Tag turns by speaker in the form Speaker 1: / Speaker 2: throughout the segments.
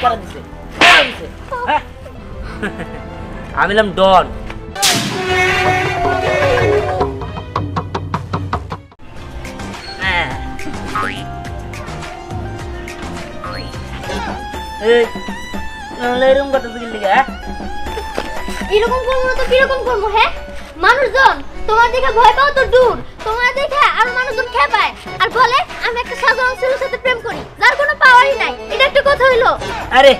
Speaker 1: কারা দিছে হ্যাঁ আমি হলাম ডন এরকম কথা বুঝলি
Speaker 2: এরকম করবো না তো কিরকম করবো? হ্যাঁ মানুষজন তোমার দেখে ভয় পাও তো দূর, তোমার দেখে আর মানুষজন খেপায় আর বলে আমি একটা সাধারণ ছেলের সাথে প্রেম করি যার কোনো পাওয়ারই নাই। এটা একটা কথা হইলো?
Speaker 1: আরে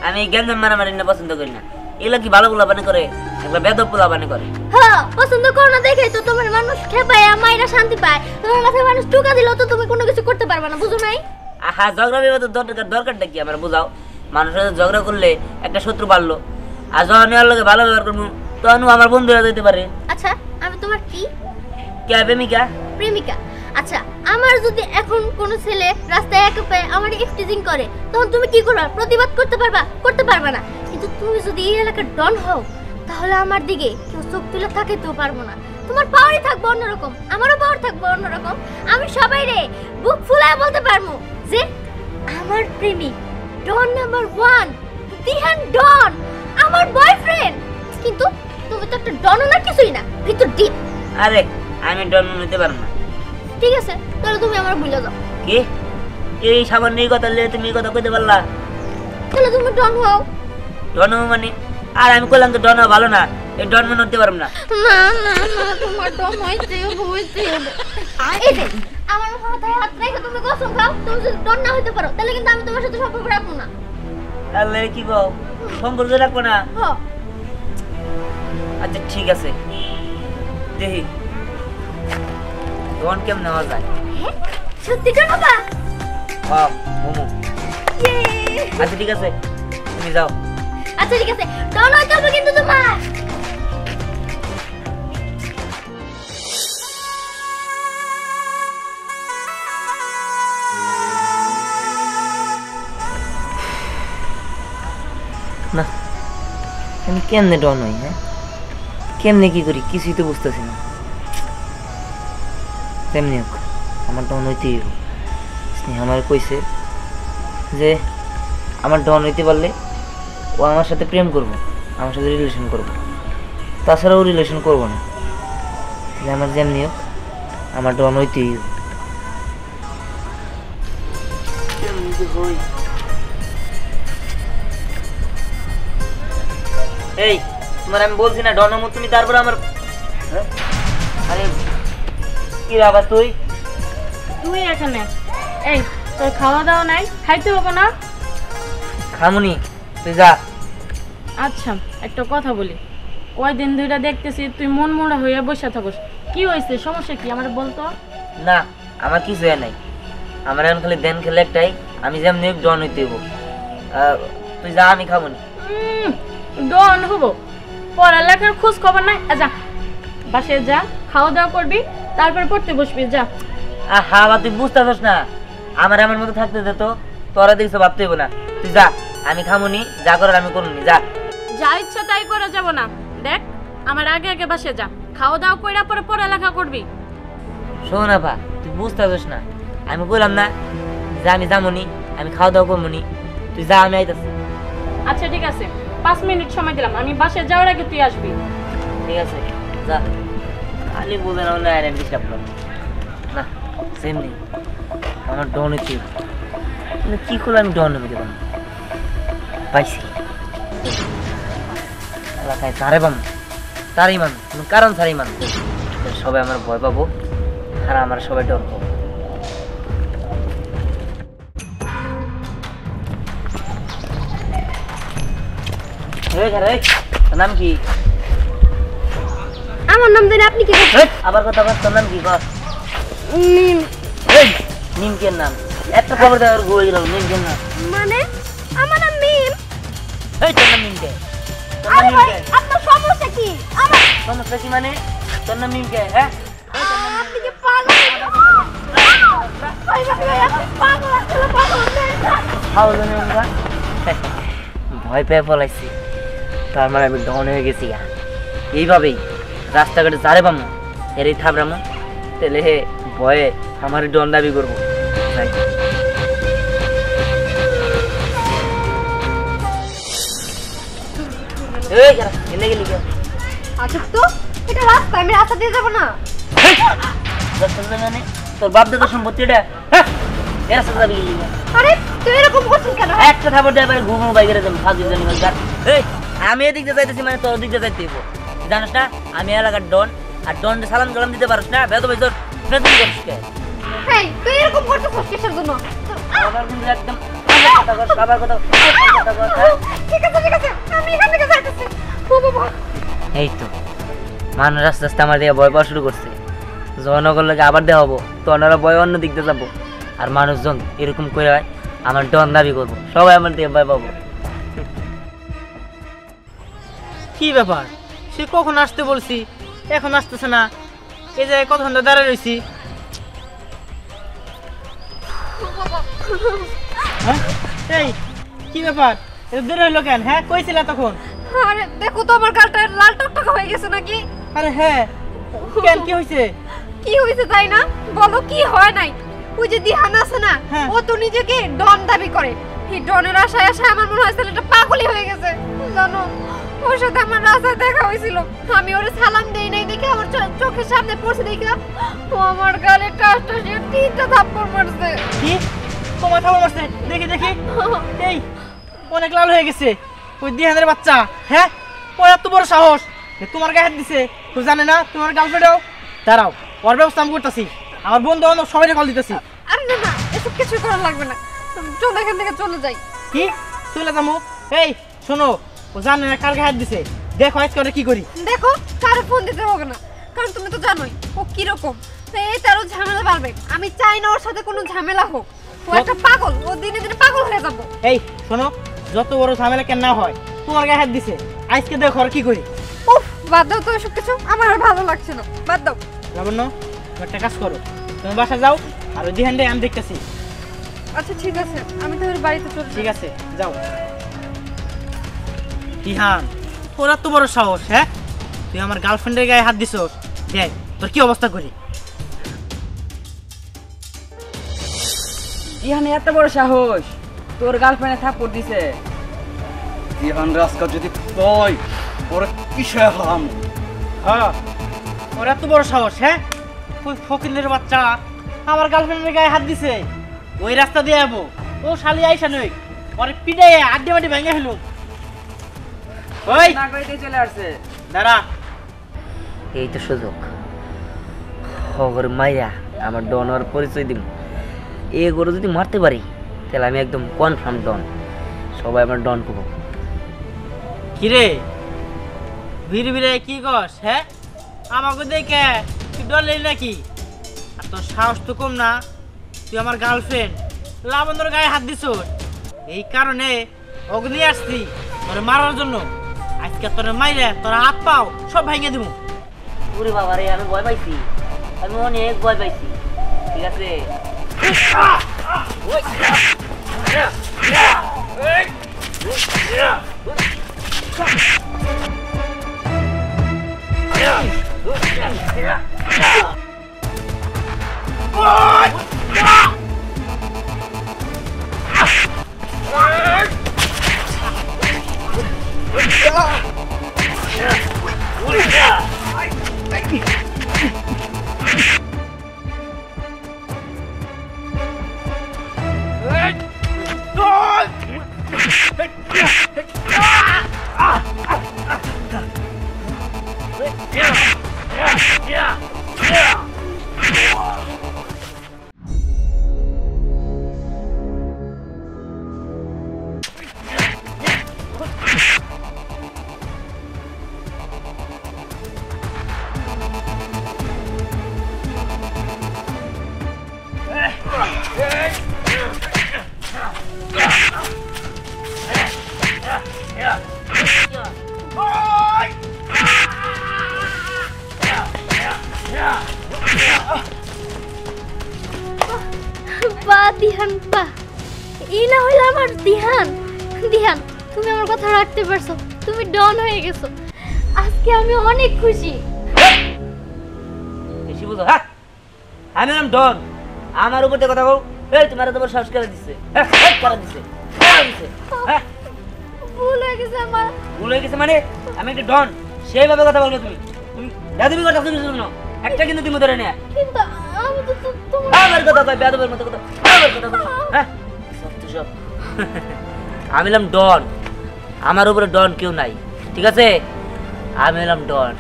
Speaker 1: আমি গ্যাঞ্জাম মারামারি না পছন্দ করি না, এগুলো কি ভালো পোলা বানে করে, এগুলো বেদব পোলা বানে করে।
Speaker 2: হ্যাঁ পছন্দ করো না দেখে তো তোমার মানুষ খেপায় আর মাইরা শান্তি পায়, তোমার মাথায় মানুষ টুকা দিলেও তো তুমি কোনো কিছু করতে পারবে না, বুঝো নাই?
Speaker 1: আহা ঝগড়া বিবাদ দরকারটা কি আমার বুঝাও। মানুষের সাথে ঝগড়া করলে একটা শত্রু বাড়লো, আর যখন ওর লগে ভালো ব্যবহার করবো তখন আমার বন্ধু হয়ে যেতে পারে।
Speaker 2: আচ্ছা আমি তোমার কি
Speaker 1: কে প্রেমিকা?
Speaker 2: প্রেমিকা। আচ্ছা আমার যদি এখন কোনো ছেলে রাস্তায় একা পেয়ে আমার এক্সটিজিং করে তখন তুমি কি করবে? প্রতিবাদ করতে পারবা? করতে পারবে না। কিন্তু তুমি যদি এই এলাকার ডন হও তাহলে আমার দিকে কেউ চোখ তুলে তাকাইতেও পারবো না। তোমার পাওয়ারই থাকবে অন্যরকম, আমারও পাওয়ার থাকবে অন্যরকম। আমি সবাই রে বুক ফুলায় বলতে পারবো যে আমার প্রেমিক ডন নাম্বার 1 দিহান ডন আমার বয়ফ্রেন্ড। কিন্তু তুমি তো একটা ডন না, কিছুই না, ভিতর ডিপ।
Speaker 1: আরে আমি ডন নিতে পারবো না।
Speaker 2: ঠিক আছে তাহলে তুমি আমার ভুলে যাও।
Speaker 1: কি এই সামান্য এই কথা নিয়ে তুমি এই কথা কইতে পারলা?
Speaker 2: তাহলে তুমি ডন হও।
Speaker 1: ডন মানে? আর আমি কইলাম তো ডন ভালো না, এই ডন মনে হতে পারবো না।
Speaker 2: না না না তোমার ডন হইতে হবে। এই যে আমার মাথায় হাত রেখে তুমি কসম খাও তুমি যদি ডন না হইতে পারো তাহলে কিন্তু আমি তোমার সাথে সম্পর্ক রাখবো না।
Speaker 1: তাহলে কি কও, সম্পর্ক রাখবো না?
Speaker 2: হ্যাঁ
Speaker 1: আচ্ছা ঠিক আছে, দেখি ডন কেমন নেওয়া যায়।
Speaker 2: সত্যি ডন হবা?
Speaker 1: হ্যাঁ মোমো। আচ্ছা ঠিক আছে তুমি যাও।
Speaker 2: আচ্ছা ঠিক আছে ডন হইতে হবে কিন্তু তোমার।
Speaker 1: না আমি কেমনে ডন হই? হ্যাঁ কেমনে কি করি কিছুই তো বুঝতেছি না। তেমনি হোক আমার ডন হইতেই হোক। স্নেহা আমার কইছে যে আমার ডন হইতে পারলে ও আমার সাথে প্রেম করবে, আমার সাথে রিলেশন করবে, তাছাড়াও রিলেশন করবো না। তাহলে আমার যেমনি হোক আমার ডন হইতেই হোক। এই তোমার আমি বলছি না ডন হমো তুমি, তারপরে আমার আরে কি রে আবার তুই
Speaker 3: এখানে? এই তোর খাওয়া দাওয়া নাই, খাইতে হবে না?
Speaker 1: খামুনি তুই যা।
Speaker 3: আচ্ছা একটা কথা বলি, কয়দিন ধরে দেখতেছি তুই মন মোড়া হইয়া বসে থাকস, কি হয়েছে? সমস্যা কি আমার বলতো?
Speaker 1: না আমার কিছু নাই, আমার এখন খালি দেন খেলে একটাই, আমি যেমনি ডন হইতে হইব। তুই যা আমি খামুনি।
Speaker 3: ডন হবো? পড়ালেখার খোঁজ খবর নাই? আচ্ছা বাসায় যা, খাওয়া দাওয়া করবি, তারপর পড়তে বসবি, যা।
Speaker 1: হা বা তুই বুঝতে পারছ না, আমার আমার মতো থাকতে দে তো, তোরা দেখছো ভাবতে হইব না। তুই যা আমি খামুনি, যা করার আমি করুনি, যা।
Speaker 3: যা ইচ্ছা তাই করে যাব না, দেখ আমার আগে আগে বাসায় যা, খাওয়া দাওয়া কইরা পরে পড়ালেখা করবি।
Speaker 1: শোন আপা তুই বুঝতে পারছ না, আমি কইলাম না যে আমি যামুনি, আমি খাওয়া দাওয়া করবনি, তুই যা আমি আইতাছি।
Speaker 3: আচ্ছা ঠিক আছে 5 মিনিট সময় দিলাম, আমি বাসায় যাওয়ার আগে তুই আসবি।
Speaker 1: ঠিক আছে যা, খালি বোঝে না হলে আর ডিস্টার্ব কর না। সেম নেই আমার ডন হইতে, কি করলে আমি ডন হইতে পারবো? পাইছি এলাকায় তারে বাম তারই মান, কোনো কারণ ছাড়াই মান, সবাই আমার ভয় পাবো আর আমার সবাই ডর পাবো। নাম কি?
Speaker 2: আমার নাম জানি আপনি কি?
Speaker 1: আবার কথা বল, তোর নাম কি?
Speaker 2: নিম।
Speaker 1: নিমকের নাম এত খবর দেওয়ার গই গেল। নিমকের নাম
Speaker 2: মানে? আমার নাম মিম।
Speaker 1: এই তোর নাম নিমকে?
Speaker 2: আরে ভাই আপনার সমস্যা কি? আমার
Speaker 1: সমস্যা কি মানে? তোর নাম নিমকে? হ্যাঁ
Speaker 2: আপনি কি পাগল? ভাই ভাই আপনি পাগল, আসলে পাগল না।
Speaker 1: হাও জানি আমরা ভয় পেয়ে পলাইছি, তার মানে আমি ডন হয়ে গেছি। এইভাবেই রাস্তাঘাটে যারে পামো এরই থাবরামো, তাহলে ভয়ে আমার ডন দাবি করবো। এই কারা এনে গেলি কে?
Speaker 2: আচ্ছা তো এটা রাস্তা, আমি রাস্তা দিয়ে যাবো না।
Speaker 1: রাস্তা মানে তোর বাপ দাদার সম্পত্তিটা, হ্যাঁ এর রাস্তা যাবি কি?
Speaker 2: আরে তুই এরকম করছিস কেন?
Speaker 1: একটা থাপড় দেয় ভাই ঘুমো বাইরে যাবো ফাঁকি জানি না। এই আমি এদিক দিয়ে যাইতেছি মানে তোর দিক দিয়ে যাইতে হইব, জানিস না আমি এলাকার ডন, আর ডন সালাম কালাম দিতে পারিস না, বেদ ভাই তোর ফেসবুক করিস কে?
Speaker 2: হেই তুই এরকম করতেছিস কিসের জন্য?
Speaker 1: আমার কিন্তু একদম কথা কর, খাবার কথা কর, হ্যাঁ?
Speaker 2: ঠিক আছে আমি এখান থেকে যাইতেছি। ও বাবা,
Speaker 1: এই তো মানুষ আস্তে আস্তে আমার দিকে ভয় পাওয়া শুরু করছে, জনগণ লোকে আবার দেওয়া হবো তো ওনারা ভয় অন্য দিক দিয়ে যাবো, আর মানুষজন এরকম করে হয় আমার ডন দাবি করবো, সবাই আমার দিকে ভয় পাবো।
Speaker 4: কি ব্যাপার, সে কখন আসতে বলছি এখন আসতেছে না, এই জায়গায় কতক্ষণ ধরে দাঁড়ায় রয়েছি। হ্যাঁ এই কি ব্যাপার, এত দেরি হইলো কেন? হ্যাঁ কইছিলা তখন?
Speaker 2: আরে দেখো তো আমার গালটা লাল টকটকা হয়ে গেছে নাকি?
Speaker 4: আরে হ্যাঁ কেন, কি হয়েছে?
Speaker 2: কি হয়েছে তাই না? বলো কি হয় নাই? ওই যে দিহান আছে না,
Speaker 4: হ্যাঁ।
Speaker 2: ও তো নিজেকে ডন দাবি করে। এই ডনের আশায় আশায় আমার মনে হয় ছেলেটা পাগলই হয়ে গেছে জানো। ওর সাথে আমার রাস্তায় দেখা হয়েছিল, আমি ওরে সালাম দেই নাই দেখে আমার চোখের সামনে পড়ছে দেখে ও আমার গালে টাস টাস দিয়ে 3টা থাপ্পড় মারছে।
Speaker 4: কি তোমার থাপড় মারছে? দেখি দেখি। এই অনেক লাল হয়ে গেছে ওই দিহানের বাচ্চা। হ্যাঁ ওর এত বড় সাহস, এ তোমার গায়ে হাত দিছে, তো জানে না তোমার গার্লফ্রেন্ডও? দাঁড়াও, ওর ব্যবস্থা আমি করতেছি, আমার বন্ধু বান্ধব সবাই কল দিতেছি।
Speaker 2: আরে না না, এসব কিছু করার লাগবে না, চলো এখান থেকে চলে যাই।
Speaker 4: কি চলে যাবো? এই শোনো, ও জানে না কার গায়ে হাত দিছে, দেখো আজকে ওরা কি করি।
Speaker 2: দেখো কারে ফোন দিতে হবে না, কারণ তুমি তো জানোই ও কিরকম, এই তারও ঝামেলা পারবে। আমি চাই না ওর সাথে কোনো ঝামেলা হোক, ও একটা পাগল, ও দিনে দিনে পাগল হয়ে যাবো।
Speaker 4: এই শোনো, যত বড় ঝামেলা কেন না হয়, তোমার গায়ে হাত দিছে, আজকে দেখো আর কি করি।
Speaker 2: উফ বাদ দাও তো এসব কিছু, আমার আর ভালো লাগছে না, বাদ দাও।
Speaker 4: লাবণ্য তুমি একটা কাজ করো, তুমি বাসা যাও, আর ওই দিহানটাই আমি দেখতেছি।
Speaker 2: আচ্ছা ঠিক আছে, আমি তাহলে বাড়িতে চলে
Speaker 4: ঠিক আছে যাও। দিহান ওরা তো বড় সাহস, হ্যাঁ তুই আমার গার্লফ্রেন্ডের গায়ে হাত দিছস, দেখ তোর কি অবস্থা করি।
Speaker 5: ইহানে এত বড় সাহস, তোর গার্লফ্রেন্ডে থাপ্পড় দিছে।
Speaker 6: দিহান রাস্কা যদি তুই ওরা কিসে হাম?
Speaker 4: হ্যাঁ ওর এত বড় সাহস, হ্যাঁ ওই ফকিনের বাচ্চা আমার গার্লফ্রেন্ডের গায়ে হাত দিছে, ওই রাস্তা দিয়ে যাবো, ও শালি আইসা নই, ওর পিঠে আড্ডি মাটি ভেঙে ফেলুম। ওই
Speaker 5: না কইতেই চলে আসছে।
Speaker 4: দাঁড়া,
Speaker 1: এই তো সুযোগ, খবর মাইয়া আমার ডন ওর পরিচয় দিব, এ গরু যদি মারতে পারি তাহলে আমি একদম কনফার্ম ডন, সবাই আমার ডন করবো।
Speaker 4: কিরে ভিড় ভিড়ে কি কস? হ্যাঁ আমাকে দেখে তুই ডরলি নাকি? আর তোর সাহস তো কম না, তুই আমার গার্লফ্রেন্ড লাবণ্যর গায়ে হাত দিছ, এই কারণে ওকে নিয়ে আসছি তোরে মারার জন্য। আজকে তোরে মাইরে তোর হাত পাও সব ভেঙে দিব।
Speaker 1: ওরে বাবা রে, আমি ভয় পাইছি, আমি অনেক ভয় পাইছি। ঠিক আছে
Speaker 2: বাহ দিহান বাহ, এই না হইলো আমার দিহান। দিহান তুমি আমার কথা রাখতে পারছো, তুমি ডন হয়ে গেছো, আজকে আমি অনেক খুশি।
Speaker 1: বেশি বুঝো, হ্যাঁ আমি নাম ডন, আমার উপর দিয়ে কথা বল। এই তোমার তোমার সাহস করে দিচ্ছে, হ্যাঁ করে দিচ্ছে, হ্যাঁ
Speaker 2: ভুল হয়ে গেছে আমার।
Speaker 1: ভুল হয়ে গেছে মানে আমি একটা ডন, সেইভাবে কথা বলবে তুমি। তুমি বেয়াদবি কথা তুমি শুনো, একটা কিন্তু তুমি ধরে নেয়া।
Speaker 2: কিন্তু আমি তো তোমার
Speaker 1: আমার কথা কয়, বেয়াদবের মতো কথা, আমার কথা কয়, হ্যাঁ? সত্য সব। আমি হলাম ডন, আমার উপরে ডন কেউ নাই, ঠিক আছে? আমি হলাম ডন।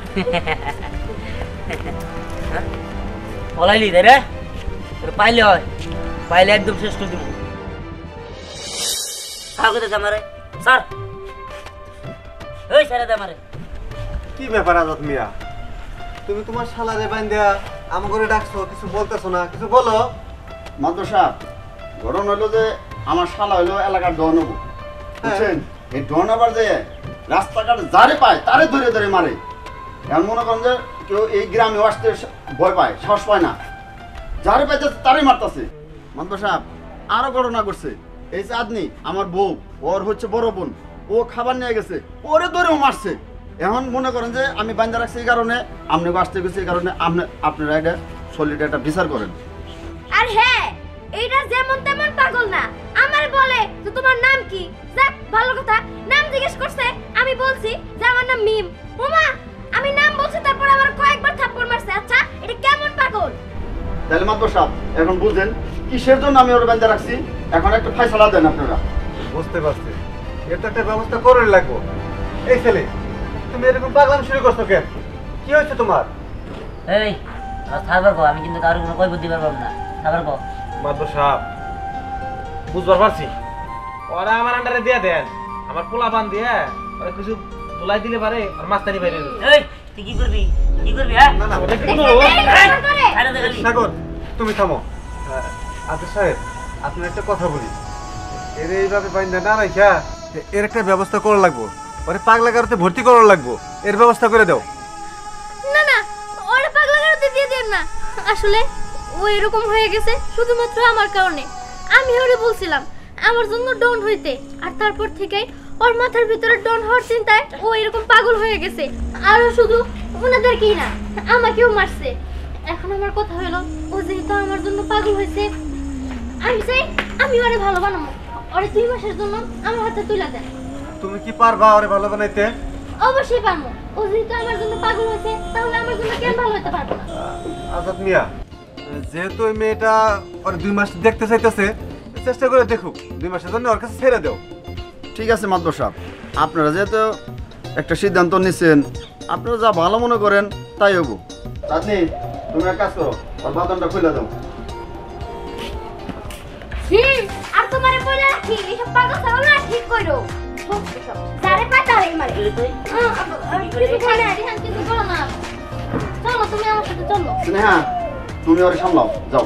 Speaker 1: পলাইলি তাই রে? তোর পাইলে হয়, পাইলে একদম শেষ করে দিব। স্যার কোথায় আমারে? স্যার, ওই স্যারে দে আমারে।
Speaker 7: কি ব্যাপার আজাদ মিয়া, তুমি তোমার শালারে বাইন্দা আমার করে ডাকছো, কিছু বলতেছো না, কিছু বলো।
Speaker 6: মাদ্রাসা ঘটনা হলো যে আমার শালা হলো এলাকার ডন হবো, বুঝছেন? এই ডন আবার যে রাস্তাঘাট যারে পায় তারে ধরে ধরে মারে। এমন মনে করেন যে কেউ এই গ্রামে আসতে ভয় পায়, সাহস পায় না, যারে পাইতে তারে মারতেছে। মাদ্রাসা আরো ঘটনা করছে, এই চাঁদনি আমার বউ, ওর হচ্ছে বড় বোন, ও খাবার নিয়ে গেছে, ওরে ধরেও মারছে। এখন মনে করেন যে আমি বান্ধা রাখছি এই কারণে, আপনাকে আসতে গেছি এই কারণে, আপনারা এটা সলিড একটা বিচার করেন।
Speaker 2: আর হ্যাঁ, এইটা যেমন তেমন পাগল না। আমার বলে যে তোমার নাম কি? যাক, ভালো কথা, নাম জিজ্ঞেস করছে, আমি বলছি যে আমার নাম মিম। ওমা, আমি নাম বলছি, তারপর আবার কয়েকবার থাপ্পড় মারছে। আচ্ছা, এটা কেমন পাগল?
Speaker 6: তাহলে মাদ্রাসা এখন বুঝলেন কিসের জন্য আমি ওর বান্ধা রাখছি। এখন একটা ফয়সালা দেন আপনারা।
Speaker 7: বুঝতে পারছি, এর তো একটা ব্যবস্থা করে লাগবো। এই ছেলে, তুমি এরকম পাগলাম শুরু করছো কেন? কি হয়েছে তোমার?
Speaker 1: এই থাকবার কো, আমি কিন্তু কারো কোনো কই বুদ্ধি পারবো না। থাকবার কো।
Speaker 8: মাদ্র সাহেব, বুঝবার পারছি, ওরা আমার আন্ডারে দিয়ে দেন, আমার পোলা পান দিয়ে ওরা কিছু তোলাই দিলে পারে আর মাস্তানি বাইরে
Speaker 1: এই তুই কি করবি? কি করবি হ্যাঁ?
Speaker 7: না না,
Speaker 8: ওটা কি
Speaker 2: এই,
Speaker 8: করবো?
Speaker 2: এই, এই, করে।
Speaker 1: আরে দেখলি
Speaker 7: সাগর, তুমি থামো। আচ্ছা সাহেব, আপনার একটা কথা বলি, এর এইভাবে বাইন্দা না রাখা এর একটা ব্যবস্থা করা লাগবো। ওরে পাগলা গারোতে ভর্তি করা লাগবো, এর ব্যবস্থা করে দাও।
Speaker 2: না না, ওরে পাগলা গারোতে দিয়ে দেন না। আসলে ও এরকম হয়ে গেছে শুধুমাত্র আমার কারণে। আমি ওরে বলছিলাম আমার জন্য ডন হইতে, আর তারপর থেকেই ওর মাথার ভিতরে ডন হওয়ার চিন্তায় ও এরকম পাগল হয়ে গেছে। আর ও শুধু ওনাদেরকেই না, আমাকেও মারছে। এখন আমার কথা হলো, ও যেহেতু আমার জন্য পাগল হয়েছে, আমি চাই আমি ওরে ভালো বানাবো। ওরে 2 মাসের জন্য আমার হাতে তুলে দেন।
Speaker 7: তুমি কি পারবা ওরে ভালো বানাইতে?
Speaker 2: অবশ্যই পারবো। ও যেহেতু আমার জন্য পাগল হয়েছে, তাহলে আমার জন্য কেন ভালো হতে পারবো না?
Speaker 7: আজাদ মিয়া, যেহেতু ওই মেয়েটা ওর 2 মাস দেখতে চাইতেছে, চেষ্টা করে দেখুক 2 মাসের জন্য ওর কাছে ছেড়ে দাও।
Speaker 6: ঠিক আছে মাদ্রাসা, আপনারা যেহেতু একটা সিদ্ধান্ত নিচ্ছেন, আপনারা যা ভালো মনে করেন তাই হবো। চাঁদনি, তুমি এক কাজ করো, ওর বাদনটা খুলে দাও।
Speaker 2: আর তোমারে বলে রাখি, এইসব পাগল ছাগল না ঠিক কইরো। যারে পায় তারে মারে। কিছু করে না, রিহান কিছু করো না। চলো, তুমি আমার সাথে চলো।
Speaker 6: স্নেহা, তুমি ওরে সামলাও, যাও।